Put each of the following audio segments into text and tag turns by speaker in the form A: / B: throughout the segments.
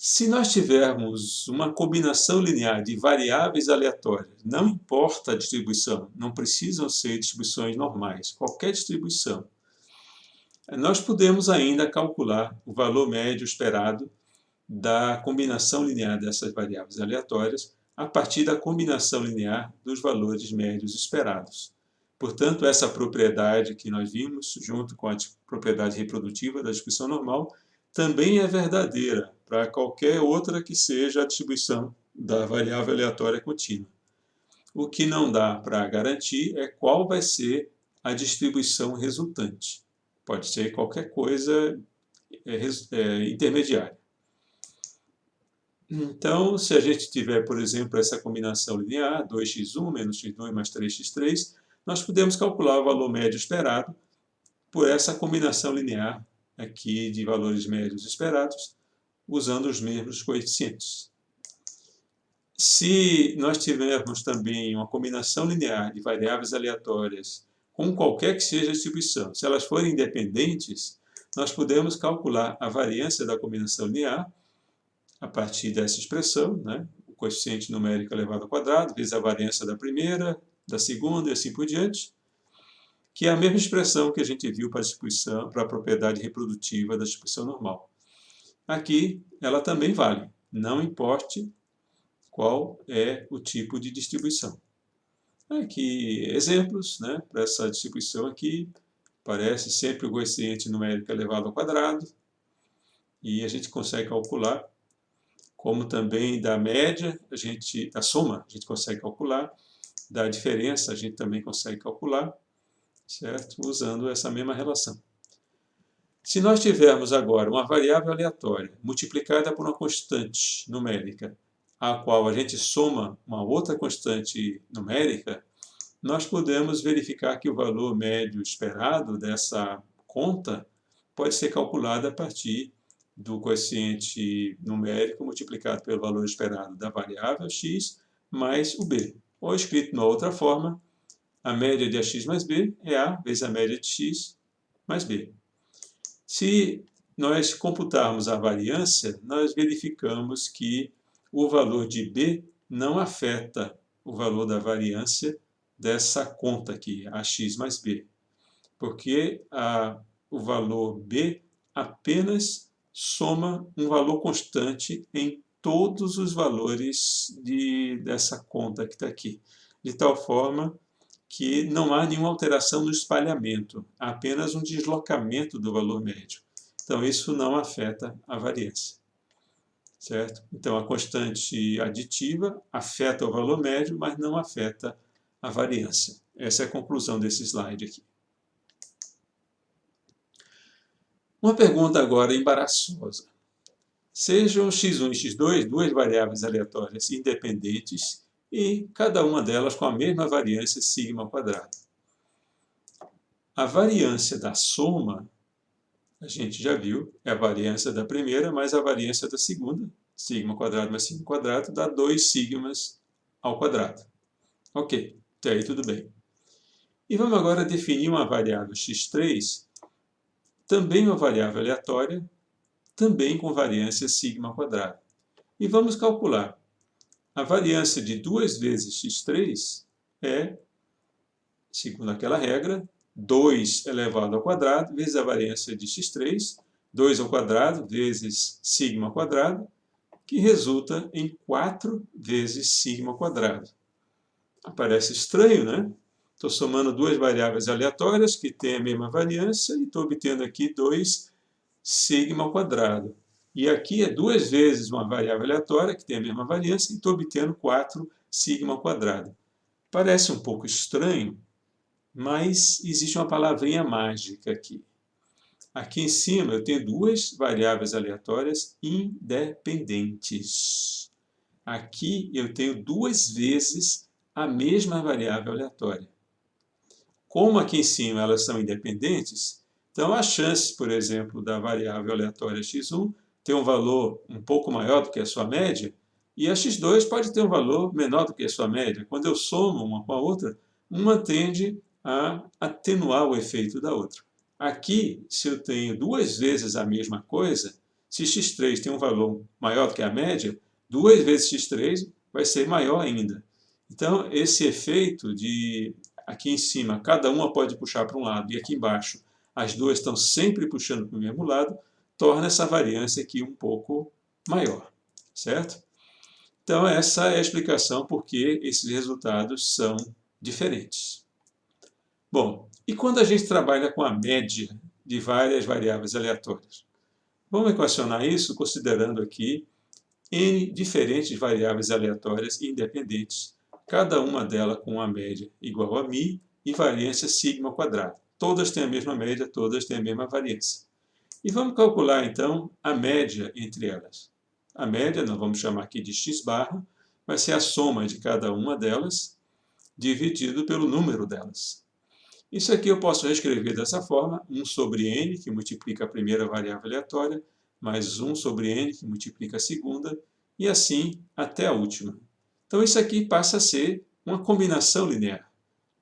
A: Se nós tivermos uma combinação linear de variáveis aleatórias, não importa a distribuição, não precisam ser distribuições normais, qualquer distribuição, nós podemos ainda calcular o valor médio esperado da combinação linear dessas variáveis aleatórias a partir da combinação linear dos valores médios esperados. Portanto, essa propriedade que nós vimos, junto com a propriedade reprodutiva da distribuição normal, também é verdadeira para qualquer outra que seja a distribuição da variável aleatória contínua. O que não dá para garantir é qual vai ser a distribuição resultante. Pode ser qualquer coisa intermediária. Então, se a gente tiver, por exemplo, essa combinação linear, 2x1 menos x2 mais 3x3, nós podemos calcular o valor médio esperado por essa combinação linear aqui de valores médios esperados, usando os mesmos coeficientes. Se nós tivermos também uma combinação linear de variáveis aleatórias com qualquer que seja a distribuição, se elas forem independentes, nós podemos calcular a variância da combinação linear a partir dessa expressão, né? O coeficiente numérico elevado ao quadrado, vezes a variância da primeira, da segunda e assim por diante, que é a mesma expressão que a gente viu para a distribuição, para a propriedade reprodutiva da distribuição normal. Aqui, ela também vale, não importe qual é o tipo de distribuição. Aqui, exemplos, né, para essa distribuição aqui, parece sempre o coeficiente numérico elevado ao quadrado, e a gente consegue calcular, como também da média, da soma, a gente consegue calcular, da diferença a gente também consegue calcular, certo? Usando essa mesma relação. Se nós tivermos agora uma variável aleatória multiplicada por uma constante numérica, a qual a gente soma uma outra constante numérica, nós podemos verificar que o valor médio esperado dessa conta pode ser calculado a partir do coeficiente numérico multiplicado pelo valor esperado da variável x mais o b. Ou escrito de uma outra forma, a média de ax mais b é a vezes a média de x mais b. Se nós computarmos a variância, nós verificamos que o valor de b não afeta o valor da variância dessa conta aqui, ax mais b, porque o valor b apenas soma um valor constante em todos os valores dessa conta que está aqui, de tal forma que não há nenhuma alteração no espalhamento, há apenas um deslocamento do valor médio. Então, isso não afeta a variância, certo? Então, a constante aditiva afeta o valor médio, mas não afeta a variância. Essa é a conclusão desse slide aqui. Uma pergunta agora embaraçosa. Sejam x1 e x2 duas variáveis aleatórias independentes e cada uma delas com a mesma variância sigma ao quadrado. A variância da soma, a gente já viu, é a variância da primeira mais a variância da segunda. Sigma ao quadrado mais sigma ao quadrado dá 2 sigmas ao quadrado. Ok, até aí tudo bem. E vamos agora definir uma variável x3, também uma variável aleatória, também com variância sigma ao quadrado. E vamos calcular. A variância de 2 vezes x3 é, segundo aquela regra, 2 elevado ao quadrado vezes a variância de x3, 2 ao quadrado vezes sigma ao quadrado, que resulta em 4 vezes sigma ao quadrado. Parece estranho, né? Estou somando duas variáveis aleatórias que têm a mesma variância e estou obtendo aqui 2 sigma ao quadrado. E aqui é 2 vezes uma variável aleatória que tem a mesma variância e estou obtendo 4 sigma ao quadrado. Parece um pouco estranho, mas existe uma palavrinha mágica aqui. Aqui em cima eu tenho duas variáveis aleatórias independentes. Aqui eu tenho 2 vezes a mesma variável aleatória. Como aqui em cima elas são independentes, então a chance, por exemplo, da variável aleatória x1 ter um valor um pouco maior do que a sua média, e a x2 pode ter um valor menor do que a sua média. Quando eu somo uma com a outra, uma tende a atenuar o efeito da outra. Aqui, se eu tenho 2 vezes a mesma coisa, Se x3 tem um valor maior do que a média, 2 vezes x3 vai ser maior ainda. Então, esse efeito de aqui em cima, cada uma pode puxar para um lado, e aqui embaixo, as duas estão sempre puxando para o mesmo lado, torna essa variância aqui um pouco maior, certo? Então, essa é a explicação por que esses resultados são diferentes. Bom, e quando a gente trabalha com a média de várias variáveis aleatórias? Vamos equacionar isso considerando aqui n diferentes variáveis aleatórias independentes, cada uma delas com uma média igual a μ e variância sigma ao quadrado. Todas têm a mesma média, todas têm a mesma variância. E vamos calcular, então, a média entre elas. A média, nós vamos chamar aqui de x barra, vai ser a soma de cada uma delas, dividido pelo número delas. Isso aqui eu posso reescrever dessa forma, 1 sobre n, que multiplica a primeira variável aleatória, mais 1 sobre n, que multiplica a segunda, e assim até a última. Então isso aqui passa a ser uma combinação linear,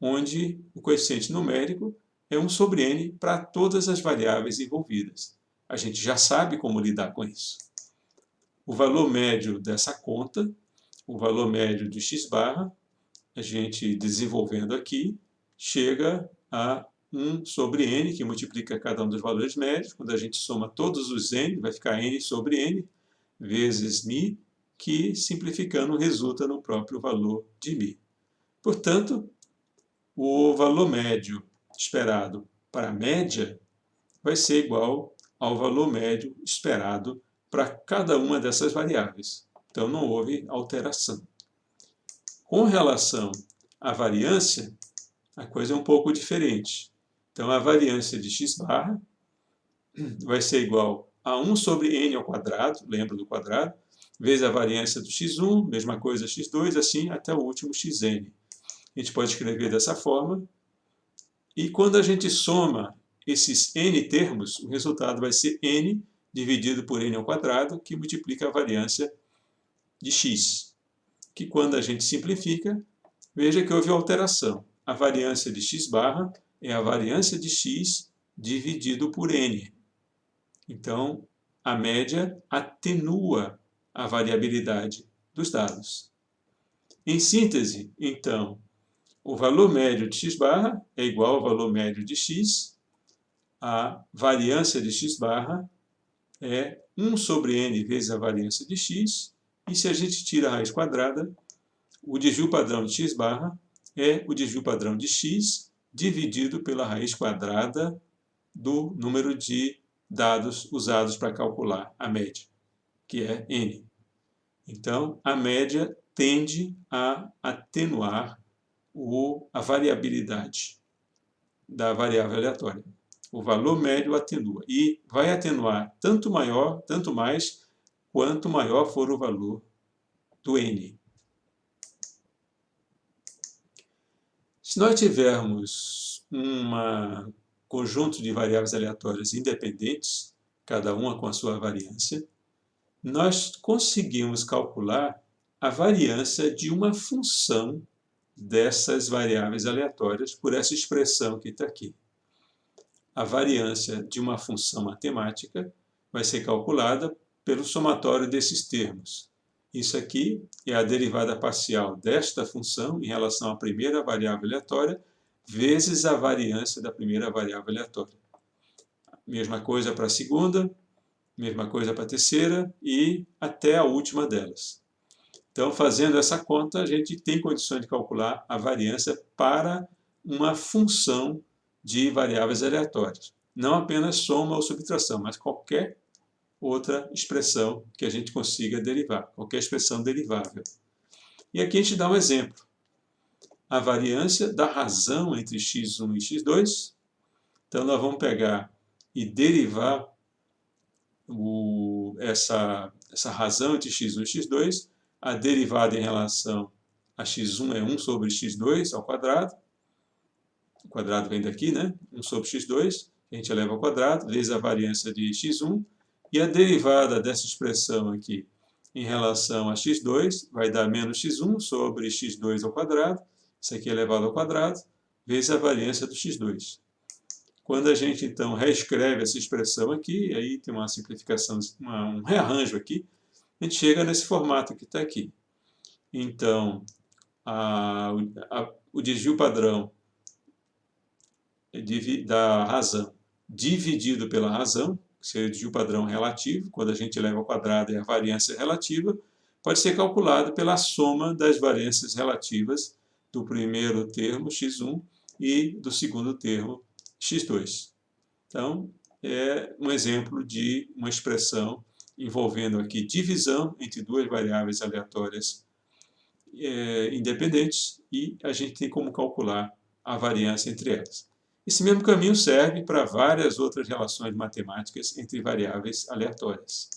A: onde o coeficiente numérico é 1 sobre n para todas as variáveis envolvidas. A gente já sabe como lidar com isso. O valor médio dessa conta, o valor médio de x barra, a gente desenvolvendo aqui, chega a 1 sobre n, que multiplica cada um dos valores médios. Quando a gente soma todos os n, vai ficar n sobre n, vezes μ, que simplificando resulta no próprio valor de μ. Portanto, o valor médio esperado para a média vai ser igual ao valor médio esperado para cada uma dessas variáveis. Então, não houve alteração. Com relação à variância, a coisa é um pouco diferente. Então, a variância de x barra vai ser igual a 1 sobre n ao quadrado, lembra do quadrado, vezes a variância do x1, mesma coisa x2, assim até o último xn. A gente pode escrever dessa forma. E quando a gente soma esses n termos, o resultado vai ser n dividido por n ao quadrado, que multiplica a variância de x. Que quando a gente simplifica, veja que houve alteração. A variância de x barra é a variância de x dividido por n. Então, a média atenua a variabilidade dos dados. Em síntese, então, o valor médio de x barra é igual ao valor médio de x. A variância de x barra é 1 sobre n vezes a variância de x. E se a gente tira a raiz quadrada, o desvio padrão de x barra é o desvio padrão de x dividido pela raiz quadrada do número de dados usados para calcular a média, que é n. Então, a média tende a atenuar a variabilidade da variável aleatória. O valor médio atenua. E vai atenuar tanto mais, quanto maior for o valor do n. Se nós tivermos um conjunto de variáveis aleatórias independentes, cada uma com a sua variância, nós conseguimos calcular a variância de uma função dessas variáveis aleatórias por essa expressão que está aqui. A variância de uma função matemática vai ser calculada pelo somatório desses termos. Isso aqui é a derivada parcial desta função em relação à primeira variável aleatória vezes a variância da primeira variável aleatória. Mesma coisa para a segunda, mesma coisa para a terceira e até a última delas. Então, fazendo essa conta, a gente tem condições de calcular a variância para uma função de variáveis aleatórias. Não apenas soma ou subtração, mas qualquer outra expressão que a gente consiga derivar, qualquer expressão derivável. E aqui a gente dá um exemplo. A variância da razão entre x1 e x2. Então, nós vamos pegar e derivar essa razão entre x1 e x2. A derivada em relação a x1 é 1 sobre x2 ao quadrado. O quadrado vem daqui, né? 1 sobre x2, a gente eleva ao quadrado, vezes a variância de x1. E a derivada dessa expressão aqui em relação a x2 vai dar menos x1 sobre x2 ao quadrado. Isso aqui é elevado ao quadrado, vezes a variância do x2. Quando a gente, então, reescreve essa expressão aqui, aí tem uma simplificação, um rearranjo aqui, a gente chega nesse formato que está aqui. Então, o desvio padrão da razão dividido pela razão, que seria o desvio padrão relativo, quando a gente leva ao quadrado é a variância relativa, pode ser calculado pela soma das variâncias relativas do primeiro termo, x1, e do segundo termo, x2. Então, é um exemplo de uma expressão envolvendo aqui divisão entre duas variáveis aleatórias independentes, e a gente tem como calcular a variância entre elas. Esse mesmo caminho serve para várias outras relações matemáticas entre variáveis aleatórias.